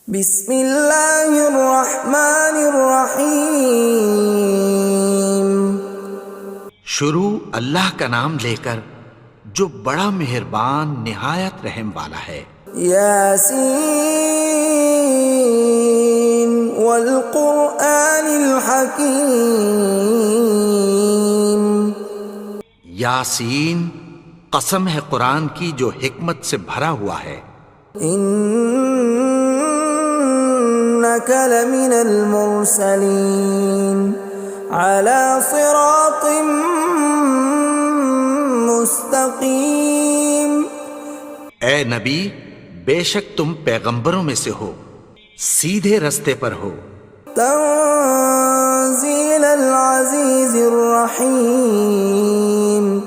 بسم اللہ الرحمن الرحیم۔ شروع اللہ کا نام لے کر جو بڑا مہربان نہایت رحم والا ہے۔ یاسین والقرآن الحکیم۔ یاسین، قسم ہے قرآن کی جو حکمت سے بھرا ہوا ہے۔ انک لمن المرسلین علی صراط مستقیم۔ اے نبی، بے شک تم پیغمبروں میں سے ہو، سیدھے رستے پر ہو۔ تنزیل العزیز الرحیم۔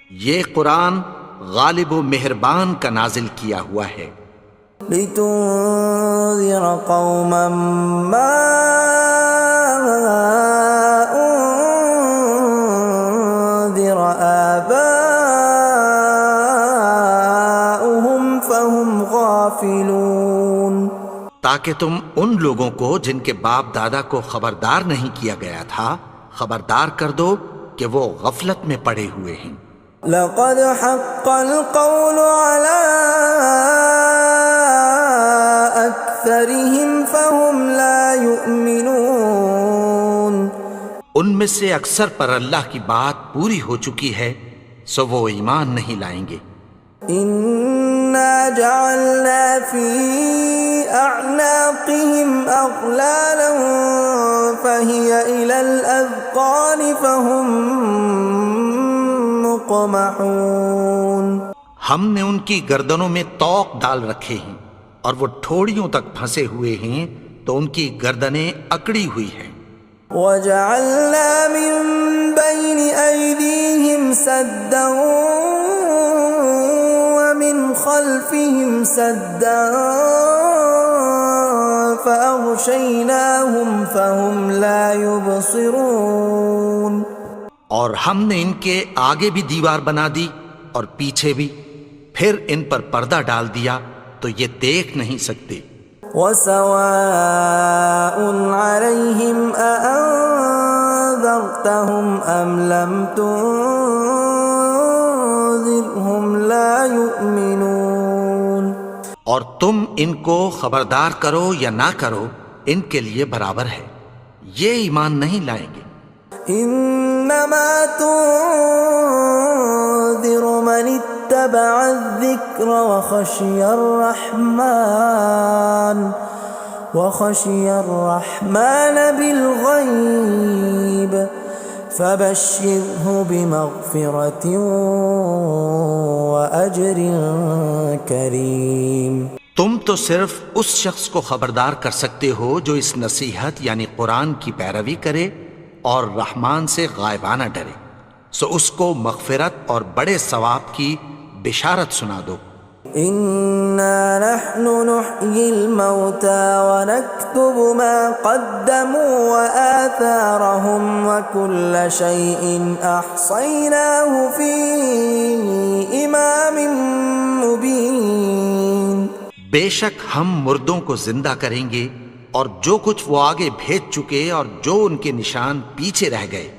یہ قرآن غالب و مہربان کا نازل کیا ہوا ہے۔ لتنذر قوما ما انذر آباؤهم فهم غافلون۔ تاکہ تم ان لوگوں کو جن کے باپ دادا کو خبردار نہیں کیا گیا تھا خبردار کر دو کہ وہ غفلت میں پڑے ہوئے ہیں۔ لقد حق القول على أكثرهم فهم لا يؤمنون۔ ان میں سے اکثر پر اللہ کی بات پوری ہو چکی ہے سو وہ ایمان نہیں لائیں گے۔ إنا جعلنا في أعناقهم أغلالا فهي إلى الأذقان فهم مقمحون۔ ہم نے ان کی گردنوں میں طوق ڈال رکھے ہیں اور وہ ٹھوڑیوں تک پھنسے ہوئے ہیں تو ان کی گردنیں اکڑی ہوئی ہیں۔ وَجَعَلْنَا مِن بَيْنِ أَيْدِيهِمْ سَدًّا وَمِنْ خَلْفِهِمْ سَدًّا فَأَغْشَيْنَاهُمْ فَهُمْ لَا يُبْصِرُونَ۔ اور ہم نے ان کے آگے بھی دیوار بنا دی اور پیچھے بھی، پھر ان پر پردہ ڈال دیا تو یہ دیکھ نہیں سکتے۔ وَسَوَاءٌ عَلَيْهِمْ أَأَنذَرْتَهُمْ أَمْ لَمْ تُنذِرْهُمْ لَا يُؤْمِنُونَ۔ اور تم ان کو خبردار کرو یا نہ کرو ان کے لیے برابر ہے، یہ ایمان نہیں لائیں گے۔ انما تنذر من اتبع الذکر وخشی الرحمن بالغیب فبشرہ بمغفرۃ واجر کریم۔ تم تو صرف اس شخص کو خبردار کر سکتے ہو جو اس نصیحت یعنی قرآن کی پیروی کرے اور رحمان سے غائبانہ ڈرے، سو اس کو مغفرت اور بڑے ثواب کی بشارت سنا دو۔ اِنَّا نَحْنُ نُحْيِي الْمَوْتَى وَنَكْتُبُ مَا قَدَّمُوا وَآثَارَهُمْ وَكُلَّ شَيْءٍ أَحْصَيْنَاهُ فِي إِمَامٍ مُبِينٍ۔ بے شک ہم مردوں کو زندہ کریں گے اور جو کچھ وہ آگے بھیج چکے اور جو ان کے نشان پیچھے رہ گئے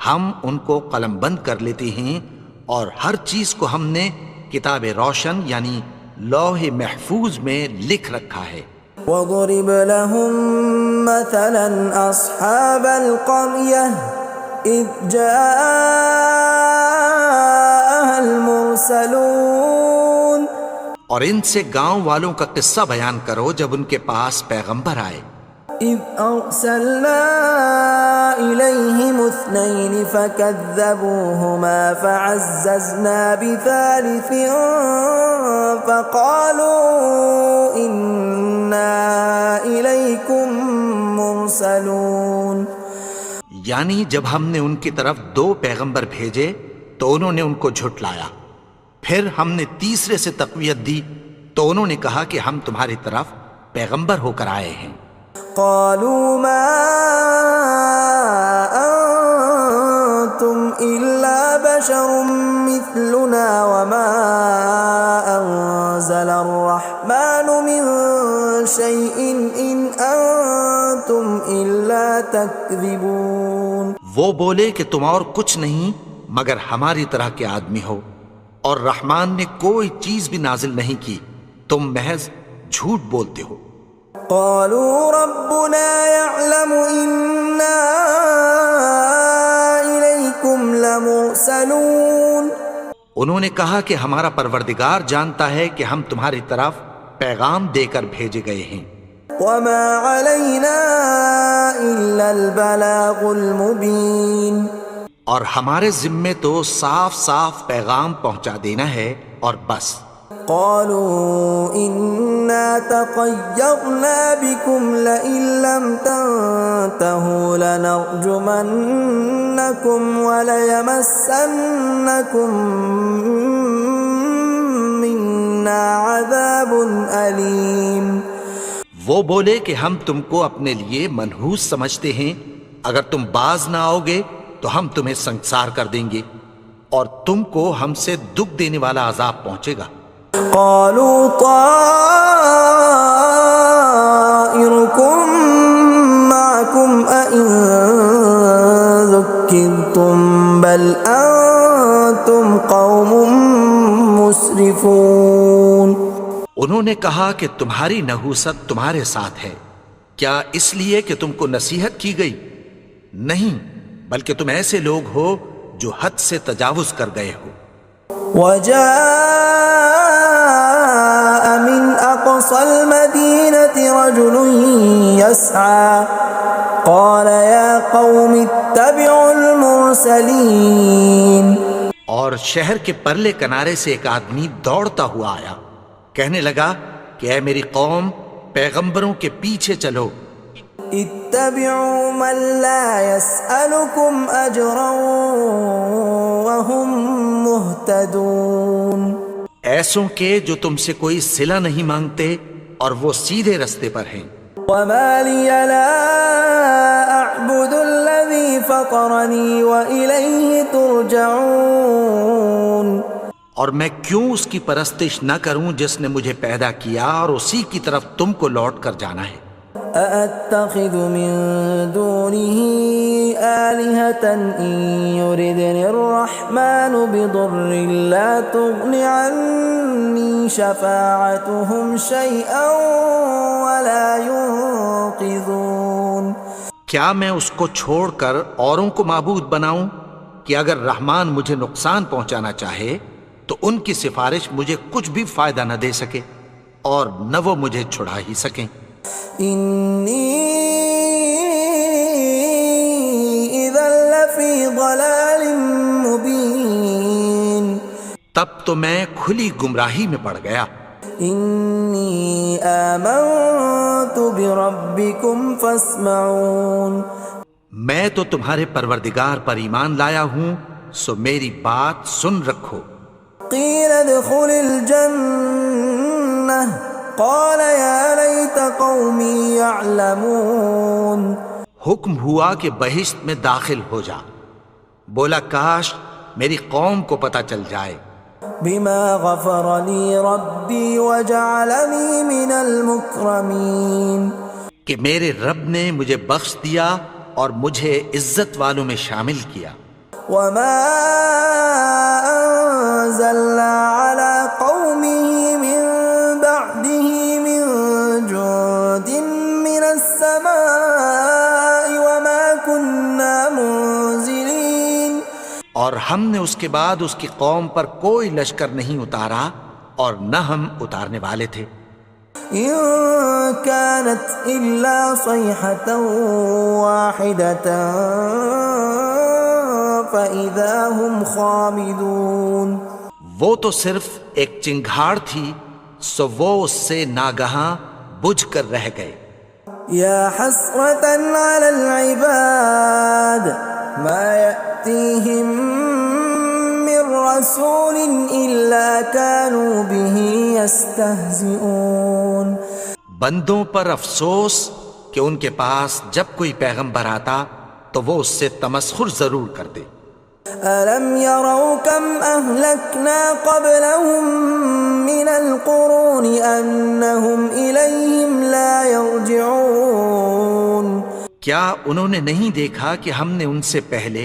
ہم ان کو قلم بند کر لیتے ہیں، اور ہر چیز کو ہم نے کتاب روشن یعنی لوح محفوظ میں لکھ رکھا ہے۔ وَضُرِبْ لَهُم مَّثَلًا أَصْحَابَ الْقَرْيَةِ إِذْ جَاءَهَا الْمُرْسَلُونَ۔ اور ان سے گاؤں والوں کا قصہ بیان کرو جب ان کے پاس پیغمبر آئے۔ إِذْ أَرْسَلْنَا إِلَيْهِمُ اثْنَيْنِ فَكَذَّبُوهُمَا فَعَزَّزْنَا بِثَالِثٍ فَقَالُوا إِنَّا إِلَيْكُمْ مُرْسَلُونَ۔ یعنی جب ہم نے ان کی طرف دو پیغمبر بھیجے تو انہوں نے ان کو جھٹلایا، پھر ہم نے تیسرے سے تقویت دی تو انہوں نے کہا کہ ہم تمہاری طرف پیغمبر ہو کر آئے ہیں۔ قالوا ما انتم الا بشر مثلنا وما انزل الرحمن من شيء إن أنتم إلا تكذبون. وہ بولے کہ تم اور کچھ نہیں مگر ہماری طرح کے آدمی ہو، اور رحمان نے کوئی چیز بھی نازل نہیں کی، تم محض جھوٹ بولتے ہو. قالوا ربنا يعلم إنا إليكم لمرسلون. انہوں نے کہا کہ ہمارا پروردگار جانتا ہے کہ ہم تمہاری طرف پیغام دے کر بھیجے گئے ہیں. وما علينا إلا البلاغ المبين. اور ہمارے ذمے تو صاف صاف پیغام پہنچا دینا ہے اور بس. قالوا إنا تطيرنا بكم لئن لم تنتهوا لنرجمنكم وليمسنكم منا عذاب أليم. وہ بولے کہ ہم تم کو اپنے لیے منحوس سمجھتے ہیں، اگر تم باز نہ آؤ گے تو ہم تمہیں سنسار کر دیں گے اور تم کو ہم سے دکھ دینے والا عذاب پہنچے گا. قالوا طائركم معكم أئن ذكرتم بل أنتم قوم مسرفون. انہوں نے کہا کہ تمہاری نحوست تمہارے ساتھ ہے، کیا اس لیے کہ تم کو نصیحت کی گئی؟ نہیں، بلکہ تم ایسے لوگ ہو جو حد سے تجاوز کر گئے ہو. وجاء من أقصى المدينة رجل يسعى قال يا قوم اتبعوا المرسلين. اور شہر کے پرلے کنارے سے ایک آدمی دوڑتا ہوا آیا، کہنے لگا کہ اے میری قوم، پیغمبروں کے پیچھے چلو. اتبعوا من لا يسألكم أجرا وهم مهتدون. ایسوں کے جو تم سے کوئی صلہ نہیں مانگتے اور وہ سیدھے رستے پر ہیں. وما لي لا أعبد الذي فطرني وإليه ترجعون. اور میں کیوں اس کی پرستش نہ کروں جس نے مجھے پیدا کیا اور اسی کی طرف تم کو لوٹ کر جانا ہے. أأتخذ من دونه آلهة إن يردني الرحمن بضر لا تغن عني شفاعتهم شيئا ولا ينقذون. کیا میں اس کو چھوڑ کر اوروں کو معبود بناؤں کہ اگر رحمان مجھے نقصان پہنچانا چاہے تو ان کی سفارش مجھے کچھ بھی فائدہ نہ دے سکے اور نہ وہ مجھے چھڑا ہی سکیں. إني إذا لفي ضلال مبين. تب تو میں کھلی گمراہی میں پڑ گیا. إني آمنت بربكم فاسمعون. میں تو تمہارے پروردگار پر ایمان لایا ہوں، سو میری بات سن رکھو. قيل ادخل الجنة قال يا ليت قومي يعلمون. حکم ہوا کہ بہشت میں داخل ہو جا. بولا کاش میری قوم کو پتہ چل جائے. بما غفر لي ربي وجعلني من المكرمين. کہ میرے رب نے مجھے بخش دیا اور مجھے عزت والوں میں شامل کیا. وما أنزلنا على قومه من بعده من جند من السماء وما كنا منزلين. اور ہم نے اس کے بعد اس کی قوم پر کوئی لشکر نہیں اتارا اور نہ ہم اتارنے والے تھے. إن كانت إلا صيحة واحدة فإذا هم خامدون. وہ تو صرف ایک چنگھاڑ تھی، سو وہ اس سے ناگہاں بجھ کر رہ گئے. يا حسرة على العباد ما يأتيهم من رسول إلا كانوا به يستهزئون. بندوں پر افسوس کہ ان کے پاس جب کوئی پیغمبر آتا تو وہ اس سے تمسخر ضرور کرتے. ألم يروا كم أهلكنا قبلهم من القرون أنهم إليهم لا يرجعون کیا انہوں نے نہیں دیکھا کہ ہم نے ان سے پہلے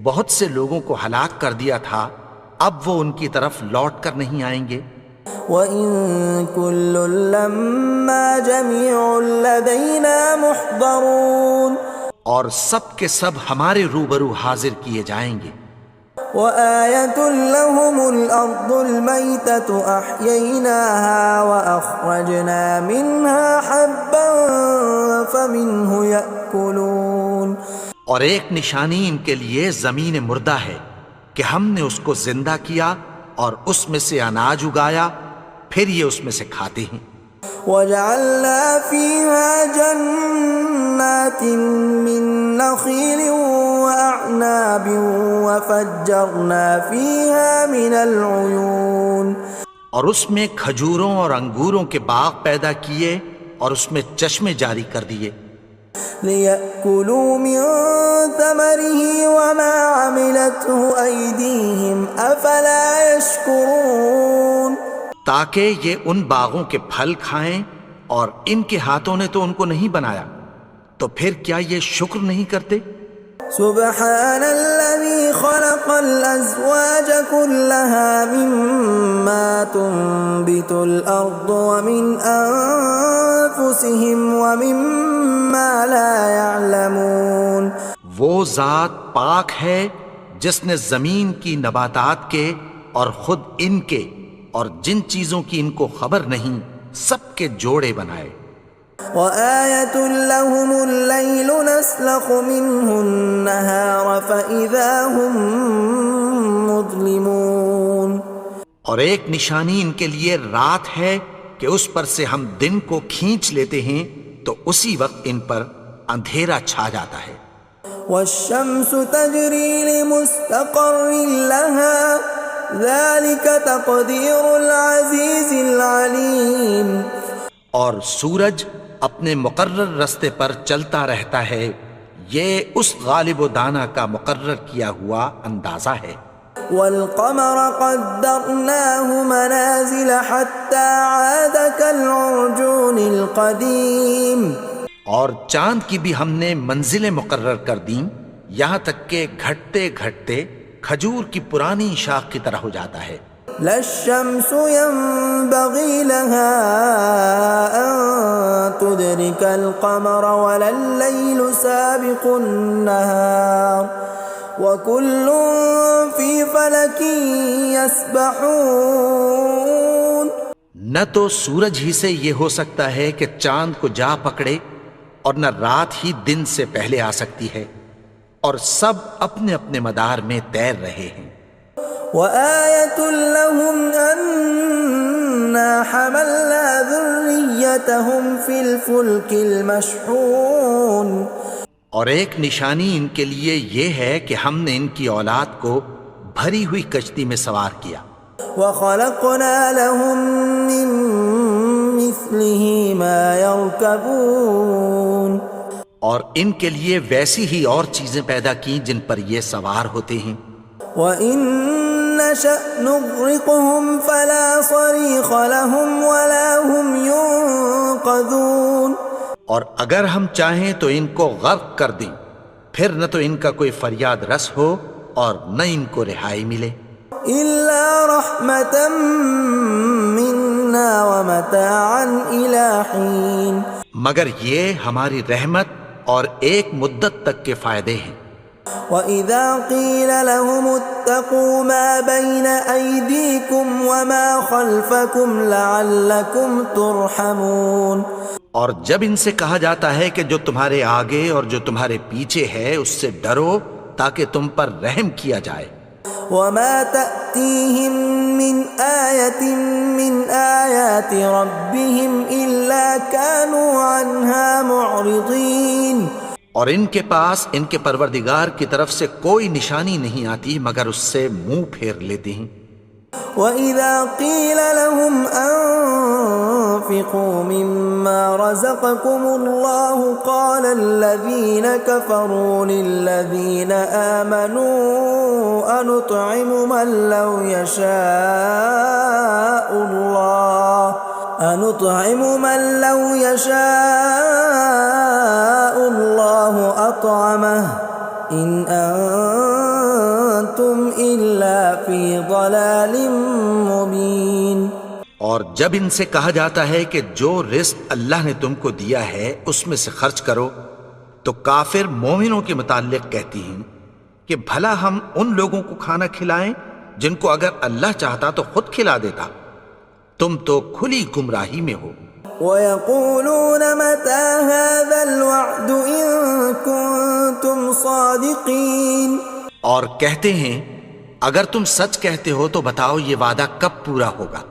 بہت سے لوگوں کو ہلاک کر دیا تھا، اب وہ ان کی طرف لوٹ کر نہیں آئیں گے؟ وَإِن كُلٌّ لَّمَّا جَمِيعٌ لَّدَيْنَا مُحْضَرُونَ اور سب کے سب ہمارے روبرو حاضر کیے جائیں گے۔ وَآيَةٌ لَّهُمُ الْأَرْضُ الْمَيْتَةُ أَحْيَيْنَاهَا وَأَخْرَجْنَا مِنْهَا حَبًّا فَمِنْهُ يَأْكُلُونَ اور ایک نشانی ان کے لیے زمین مردہ ہے کہ ہم نے اس کو زندہ کیا اور اس میں سے اناج اگایا، پھر یہ اس میں سے کھاتے ہیں۔ وَجَعَلْنَا فِيهَا جَنَّاتٍ مِّن نَّخِيلٍ وَأَعْنَابٍ وَفَجَّرْنَا فِيهَا مِنَ الْعُيُونِ اور اس میں کھجوروں اور انگوروں کے باغ پیدا کیے اور اس میں چشمے جاری کر دیے، لِيَأْكُلُوا مِن ثَمَرِهِ وَمَا عَمِلَتْهُ أَيْدِيهِمْ أَفَلَا يَشْكُرُونَ تاکہ یہ ان باغوں کے پھل کھائیں، اور ان کے ہاتھوں نے تو ان کو نہیں بنایا، تو پھر کیا یہ شکر نہیں کرتے؟ سبحان الذي خلق الأزواج كلها مما تنبت الأرض ومن أنفسهم ومما لا يعلمون وہ ذات پاک ہے جس نے زمین کی نباتات کے اور خود ان کے اور جن چیزوں کی ان کو خبر نہیں سب کے جوڑے بنائے۔ وَآيَةٌ لَّهُمُ اللَّيْلُ نَسْلَخُ مِنْهُ النَّهَارَ فَإِذَا هُم مُظْلِمُونَ اور ایک نشانی ان کے لیے رات ہے کہ اس پر سے ہم دن کو کھینچ لیتے ہیں تو اسی وقت ان پر اندھیرا چھا جاتا ہے۔ وَالشَّمْسُ تَجْرِي لِمُسْتَقَرٍّ لَّهَا ذَلِكَ تَقْدِيرُ الْعَزِيزِ الْعَلِيمِ اور سورج اپنے مقرر رستے پر چلتا رہتا ہے، یہ اس غالب و دانا کا مقرر کیا ہوا اندازہ ہے۔ وَالْقَمَرَ قَدَّرْنَاهُ مَنَازِلَ حَتَّى عَادَ كَالْعُرْجُونِ الْقَدِيمِ اور چاند کی بھی ہم نے منزلیں مقرر کر دیں، یہاں تک کہ گھٹتے گھٹتے کھجور کی پرانی شاخ کی طرح ہو جاتا ہے۔ لا الشمس ينبغي لها أن تدرك القمر ولا الليل سابق النهار وكل في فلك يسبحون نہ تو سورج ہی سے یہ ہو سکتا ہے کہ چاند کو جا پکڑے، اور نہ رات ہی دن سے پہلے آ سکتی ہے، اور سب اپنے اپنے مدار میں تیر رہے ہیں۔ وَآيَةٌ لَّهُمْ أَنَّا حَمَلْنَا ذُرِّيَّتَهُمْ فِي الْفُلْكِ الْمَشْحُونِ اور ایک نشانی ان کے لیے یہ ہے کہ ہم نے ان کی اولاد کو بھری ہوئی کشتی میں سوار کیا۔ وَخَلَقْنَا لَهُم مِّن مِّثْلِهِ مَا يَرْكَبُونَ اور ان کے لیے ویسی ہی اور چیزیں پیدا کی جن پر یہ سوار ہوتے ہیں۔ وَإِن نَّشَأْ نُغْرِقْهُمْ فَلَا صَرِيخَ لَهُمْ وَلَا هُمْ يُنقَذُونَ اور اگر ہم چاہیں تو ان کو غرق کر دیں، پھر نہ تو ان کا کوئی فریاد رس ہو اور نہ ان کو رہائی ملے۔ إِلَّا رَحْمَةً مِّنَّا وَمَتَاعًا إِلَىٰ حِينٍ مگر یہ ہماری رحمت اور ایک مدت تک کے فائدے ہیں۔ وَإِذَا قِيلَ لَهُمُ اتَّقُوا مَا بَيْنَ أَيْدِيكُمْ وَمَا خَلْفَكُمْ لَعَلَّكُمْ تُرْحَمُونَ اور جب ان سے کہا جاتا ہے کہ جو تمہارے آگے اور جو تمہارے پیچھے ہے اس سے ڈرو تاکہ تم پر رحم کیا جائے۔ وَمَا تَأْتِيهِم مِّنْ آيَةٍ مِّنْ آيَاتِ رَبِّهِمْ إِلَّا كَانُوا عَنْهَا مُعْرِضِينَ اور ان کے پاس ان کے پروردگار کی طرف سے کوئی نشانی نہیں آتی مگر اس سے منہ پھیر لیتے ہیں۔ وَإِذَا قِيلَ لَهُمْ وأنفقوا مما رزقكم الله قال الذين كفروا للذين آمنوا أنطعم من لو يشاء الله أطعمه إن أنتم إلا في ضلال مبين۔ اور جب ان سے کہا جاتا ہے کہ جو رزق اللہ نے تم کو دیا ہے اس میں سے خرچ کرو، تو کافر مومنوں کے متعلق کہتی ہیں کہ بھلا ہم ان لوگوں کو کھانا کھلائیں جن کو اگر اللہ چاہتا تو خود کھلا دیتا، تم تو کھلی گمراہی میں ہو۔ وَيَقُولُونَ مَتَى هَذَا الْوَعْدُ إِن كُنتُمْ صَادِقِينَ، اور کہتے ہیں اگر تم سچ کہتے ہو تو بتاؤ یہ وعدہ کب پورا ہوگا۔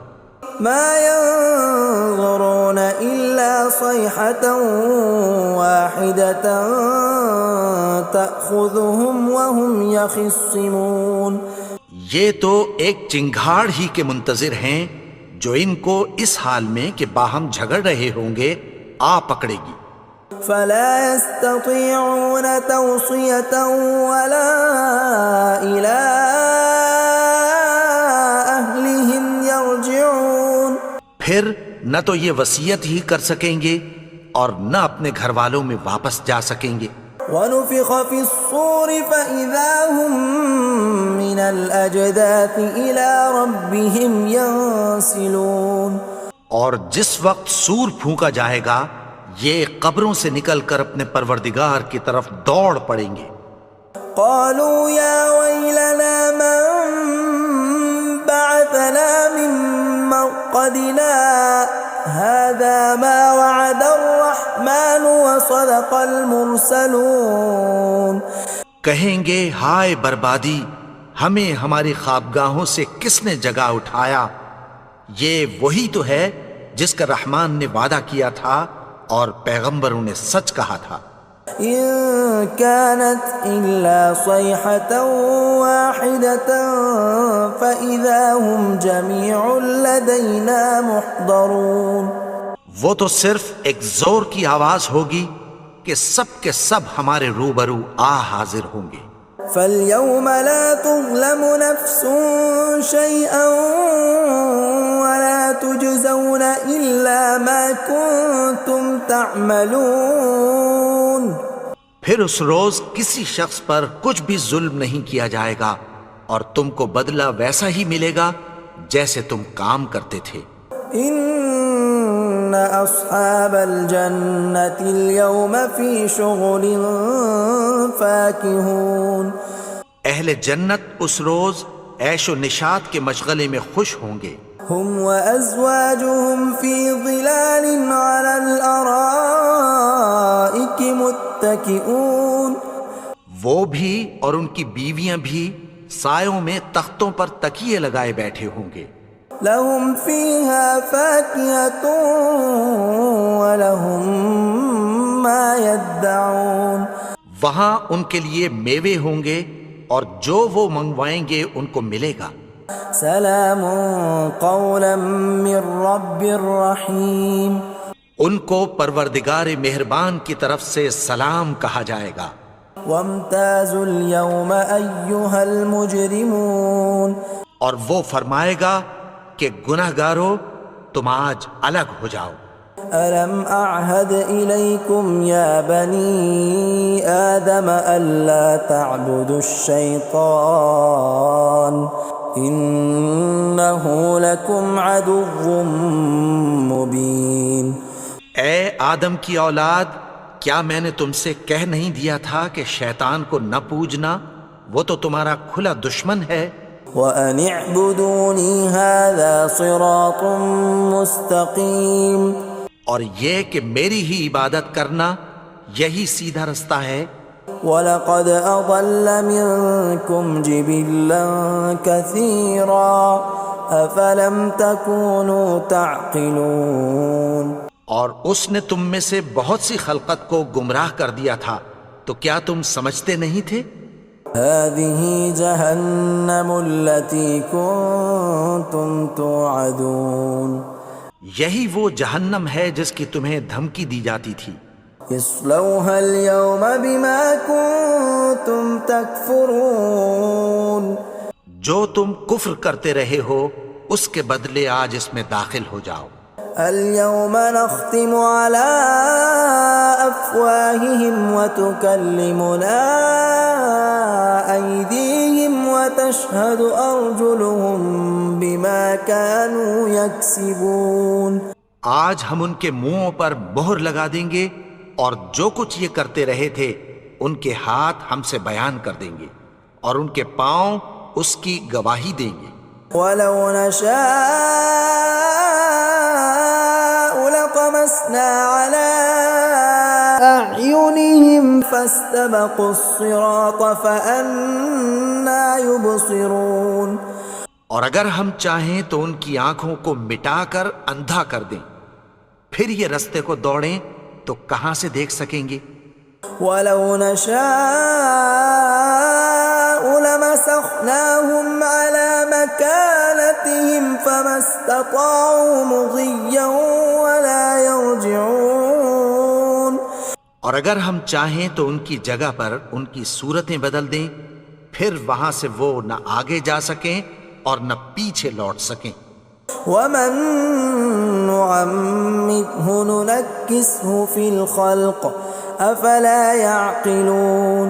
مَا يَنظُرُونَ إِلَّا صَيْحَةً وَاحِدَةً تَأْخُذُهُمْ وَهُمْ يَخِصِّمُونَ، یہ تو ایک چنگھاڑ ہی کے منتظر ہیں جو ان کو اس حال میں کہ باہم جھگڑ رہے ہوں گے آ پکڑے گی۔ فَلَا يَسْتَطِيعُونَ تَوْصِيَةً وَلَا إِلَىٰ أَهْلِهِمْ يَرْجِعُونَ، پھر نہ تو یہ وصیت ہی کر سکیں گے اور نہ اپنے گھر والوں میں واپس جا سکیں گے۔ وَنُفِخَ فِي الصُّورِ فَإِذَا هُم مِّنَ الْأَجْدَاثِ إِلَىٰ رَبِّهِمْ يَنسِلُونَ، اور جس وقت سور پھونکا جائے گا یہ قبروں سے نکل کر اپنے پروردگار کی طرف دوڑ پڑیں گے۔ قَالُوا يَا وَيْلَنَا مَن بَعَثَنَا مِن مَّرْقَدِنَا هَٰذَا مَا وَعَدَ الرَّحْمَٰنُ وَصَدَقَ الْمُرْسَلُونَ، کہیں گے ہائے بربادی، ہمیں ہماری خوابگاہوں سے کس نے جگا اٹھایا، یہ وہی تو ہے جس کا رحمان نے وعدہ کیا تھا اور پیغمبروں نے سچ کہا تھا۔ إِن كَانَتْ إِلَّا صَيْحَةً وَاحِدَةً فَإِذَا هُمْ جَمِيعٌ لَدَيْنَا مُحْضَرُونَ، وہ تو صرف ایک زور کی آواز ہوگی کہ سب کے سب ہمارے روبرو آ حاضر ہوں گے۔ فَالْيَوْمَ لَا تُظْلَمُ نَفْسٌ شَيْئًا وَلَا تُجْزَوْنَ إِلَّا مَا كُنتُمْ تَعْمَلُونَ، پھر اس روز کسی شخص پر کچھ بھی ظلم نہیں کیا جائے گا اور تم کو بدلہ ویسا ہی ملے گا جیسے تم کام کرتے تھے۔ إِنَّ أَصْحَابَ الْجَنَّةِ الْيَوْمَ فِي شُغُلٍ فَاكِهُونَ، اہل جنت اس روز عیش و نشاط کے مشغلے میں خوش ہوں گے۔ هُمْ وَأَزْوَاجُهُمْ فِي ظِلَالٍ عَلَى الْأَرَائِكِ مُتَّكِئُونَ، وہ بھی اور ان کی بیویاں بھی سایوں میں تختوں پر تکیے لگائے بیٹھے ہوں گے۔ لَهُمْ فِيهَا فَاكِهَةٌ وَلَهُمْ مَا يَدَّعُونَ، وہاں ان کے لیے میوے ہوں گے اور جو وہ منگوائیں گے ان کو ملے گا۔ سلام قولا من رب رحیم، ان کو پروردگار مہربان کی طرف سے سلام کہا جائے گا۔ وامتازوا اليوم ایھا المجرمون، اور وہ فرمائے گا کہ گنہگارو تم آج الگ ہو جاؤ۔ ألم أعهد إليكم يا بني آدم ألا تعبدوا الشيطان إنه لكم عدو مبين۔ اے آدم کی اولاد، کیا میں نے تم سے کہہ نہیں دیا تھا کہ شیطان کو نہ پوجنا، وہ تو تمہارا کھلا دشمن ہے۔ وَأَنِ اعْبُدُونِي هَذَا صِرَاطٌ مُسْتَقِيمٌ، اور یہ کہ میری ہی عبادت کرنا یہی سیدھا رستہ ہے۔ وَلَقَدْ أَضَلَّ مِنْكُمْ جِبِلًّا كَثِيرًا أَفَلَمْ تَكُونُوا تَعْقِلُونَ، اور اس نے تم میں سے بہت سی خلقت کو گمراہ کر دیا تھا، تو کیا تم سمجھتے نہیں تھے؟ هَذِهِ جَهَنَّمُ الَّتِي كُنْتُمْ تُوعَدُونَ، یہی وہ جہنم ہے جس کی تمہیں دھمکی دی جاتی تھی. اصلوها اليوم بما كنتم تكفرون. جو تم کفر کرتے رہے ہو اس کے بدلے آج اس میں داخل ہو جاؤ. اليوم نختم على أفواههم وتكلمنا أيديهم وتشهد أرجلهم بما كانوا يكسبون. آج ہم ان کے منہوں پر مہر لگا دیں گے اور جو کچھ یہ کرتے رہے تھے ان کے ہاتھ ہم سے بیان کر دیں گے اور ان کے پاؤں اس کی گواہی دیں گے. ولو نشاء لطمسنا على أعينهم فاستبقوا الصراط فأنى يبصرون. اور اگر ہم چاہیں تو ان کی آنکھوں کو مٹا کر اندھا کر دیں، پھر یہ رستے کو دوڑیں تو کہاں سے دیکھ سکیں گے. ولو نشاء لمسخناهم على مكانتهم فما استطاعوا مضيا ولا يرجعون. اور اگر ہم چاہیں تو ان کی جگہ پر ان کی صورتیں بدل دیں، پھر وہاں سے وہ نہ آگے جا سکیں اور نہ پیچھے لوٹ سکیں. ومن نعمره ننكسه في الخلق افلا يعقلون.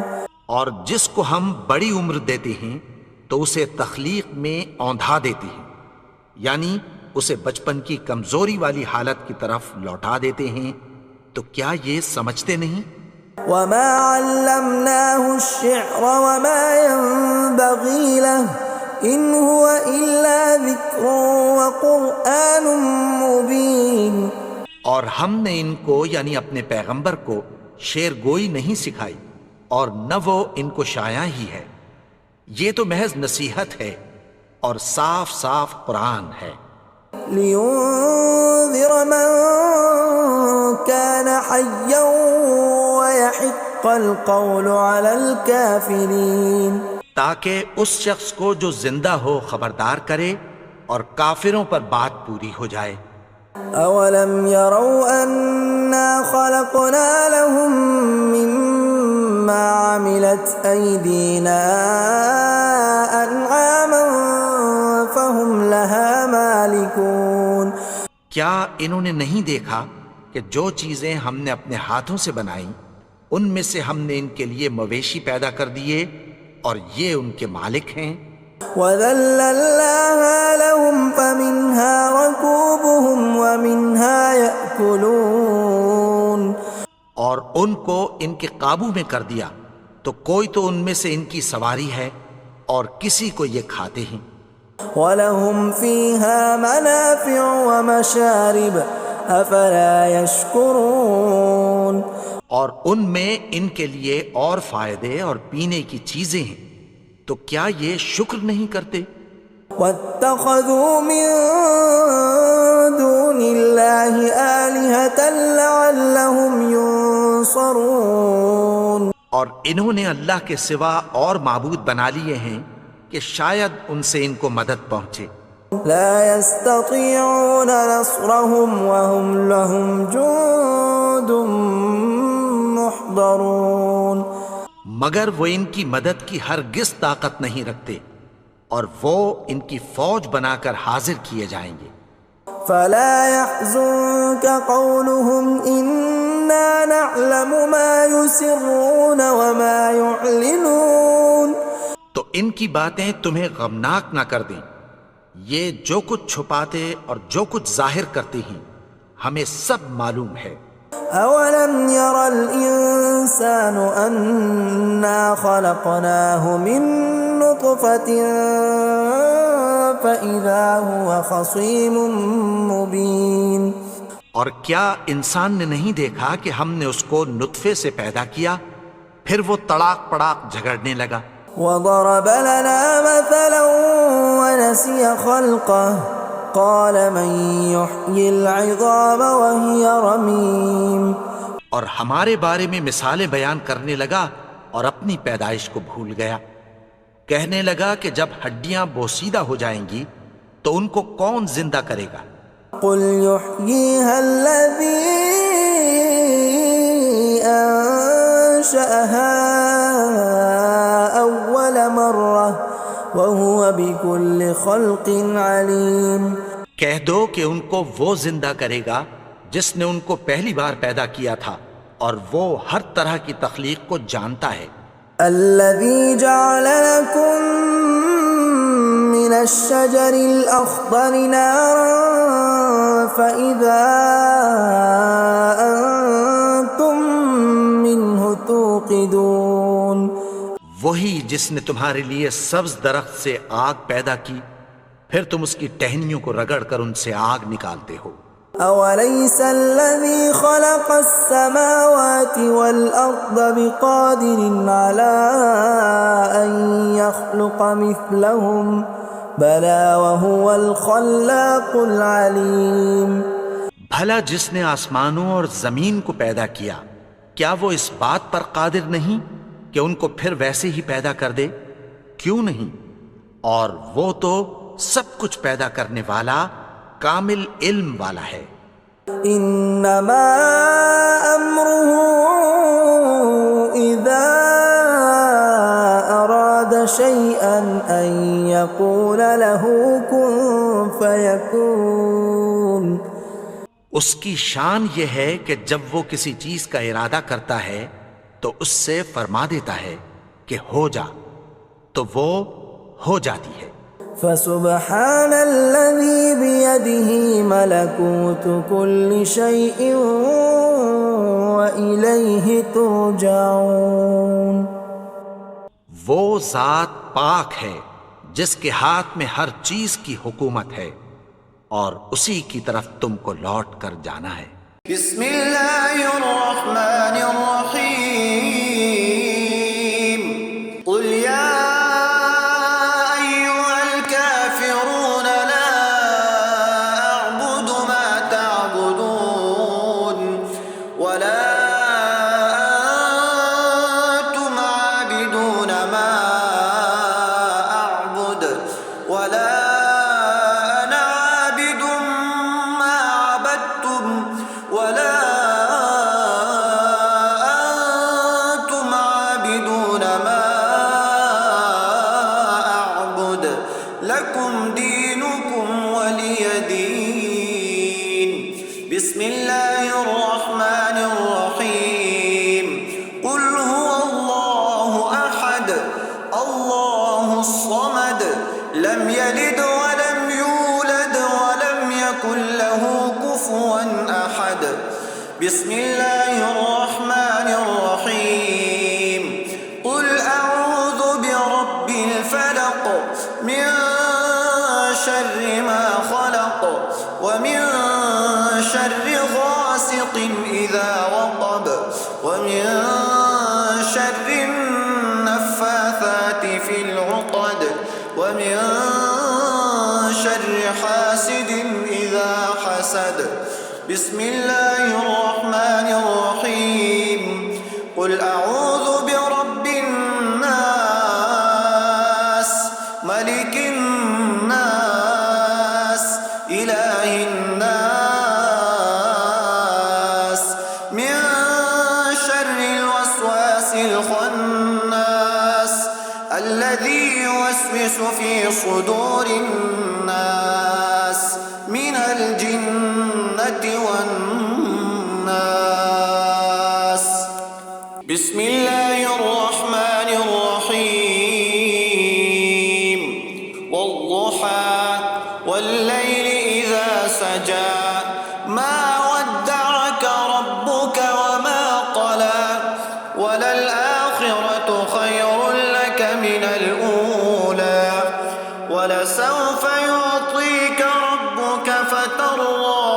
اور جس کو ہم بڑی عمر دیتے ہیں تو اسے تخلیق میں اوندھا دیتے ہیں، یعنی اسے بچپن کی کمزوری والی حالت کی طرف لوٹا دیتے ہیں. تو کیا یہ سمجھتے نہیں؟ وما علمناه الشعر وما ينبغي له ان هو الا ذکر وقرآن مبین. اور ہم نے ان کو یعنی اپنے پیغمبر کو شعر گوئی نہیں سکھائی اور نہ وہ ان کو شایع ہی ہے، یہ تو محض نصیحت ہے اور صاف صاف قرآن ہے. لينذر من كان حيا ويحق القول على الكافرين. تاکہ اس شخص کو جو زندہ ہو خبردار کرے اور کافروں پر بات پوری ہو جائے. اولم يروا انا خلقنا لهم مما عملت ايدينا انعاما فهم لها مالكون. کیا انہوں نے نہیں دیکھا کہ جو چیزیں ہم نے اپنے ہاتھوں سے بنائیں ان میں سے ہم نے ان کے لیے مویشی پیدا کر دیے اور یہ ان کے مالک ہیں. وَذَلَّلْنَاهَا لَهُمْ فَمِنْهَا رَكُوبُهُمْ وَمِنْهَا يَأْكُلُونَ. اور ان کو ان کے قابو میں کر دیا تو کوئی تو ان میں سے ان کی سواری ہے اور کسی کو یہ کھاتے ہیں. وَلَهُمْ فِيهَا مَنَافِعُ وَمَشَارِبُ أَفَلَا يَشْكُرُونَ. اور ان میں ان کے لیے اور فائدے اور پینے کی چیزیں ہیں، تو کیا یہ شکر نہیں کرتے؟ وَاتَّخَذُوا مِن دُونِ اللَّهِ آلِهَةً لَعَلَّهُمْ يُنصَرُونَ. اور انہوں نے اللہ کے سوا اور معبود بنا لیے ہیں کہ شاید ان سے ان کو مدد پہنچے. لا يستطيعون نصرهم وهم لهم جند محضرون. مگر وہ ان کی مدد کی ہرگز طاقت نہیں رکھتے اور وہ ان کی فوج بنا کر حاضر کیے جائیں گے. فلا يحزنك قولهم إنا نعلم ما يسرون وما يعلنون. تو ان کی باتیں تمہیں غمناک نہ کر دیں، یہ جو کچھ چھپاتے اور جو کچھ ظاہر کرتے ہیں ہمیں سب معلوم ہے. أولم ير الإنسان أنا خلقناه من نطفة فإذا هو خصيم مبين. اور کیا انسان نے نہیں دیکھا کہ ہم نے اس کو نطفے سے پیدا کیا پھر وہ تڑاک پڑاک جھگڑنے لگا. وضرب لنا مثلا ونسي خلقه قال من يحيي العظام وهي رميم. اور ہمارے بارے میں مثالیں بیان کرنے لگا اور اپنی پیدائش کو بھول گیا. کہنے لگا کہ جب ہڈیاں بوسیدہ ہو جائیں گی تو ان کو کون زندہ کرے گا قل يحييها الذي أنشأها أول مرة وهو بكل خلق عليم. کہہ دو کہ ان کو وہ زندہ کرے گا جس نے ان کو پہلی بار پیدا کیا تھا اور وہ ہر طرح کی تخلیق کو جانتا ہے. الذي جعل لكم من الشجر الأخضر نارا فإذا أنتم منه توقدون. وہی جس نے تمہارے لیے سبز درخت سے آگ پیدا کی پھر تم اس کی ٹہنیوں کو رگڑ کر ان سے آگ نکالتے ہو. أوليس الذي خلق السماوات والأرض بقادر على أن يخلق مثلهم بلى وهو الخلاق العليم. بھلا جس نے آسمانوں اور زمین کو پیدا کیا کیا وہ اس بات پر قادر نہیں کہ ان کو پھر ویسے ہی پیدا کر دے؟ کیوں نہیں؟ اور وہ تو سب کچھ پیدا کرنے والا کامل علم والا ہے. انما امره اذا اراد شيئا ان يقول له كن فيكون. اس کی شان یہ ہے کہ جب وہ کسی چیز کا ارادہ کرتا ہے تو اس سے فرما دیتا ہے کہ ہو جا تو وہ ہو جاتی ہے. فسبحان الذي بيده ملكوت كل شيء وإليه ترجعون. وہ ذات پاک ہے جس کے ہاتھ میں ہر چیز کی حکومت ہے اور اسی کی طرف تم کو لوٹ کر جانا ہے. بسم اللہ الرحمن الرحیم. قل یا بسم اللہ الرحمن الرحیم. قل هو اللہ احد اللہ الصمد لم یلد ولم یولد ولم یکن له کفوا احد. بسم اللہ الرحمن الرحیم. قل اعوذ برب الفلق من شر ما خلق ومن شر غاسق إذا وقب ومن شر النفاثات في العقد ومن شر حاسد إذا حسد. بسم الله الرحمن الرحيم. قل أعوذ برب الناس ملك الناس إله الناس من شر الوسواس الخناس الذي يوسوس في صدور الناس من الجنة والناس. بسم الله الرحمن الرحيم. والضحى والليل إذا سجى ما ودعك ربك وما قلى وللآخرة خير لك من الأولى ولسوف يعطيك ربك فترضى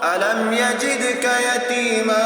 ألم يجدك يتيما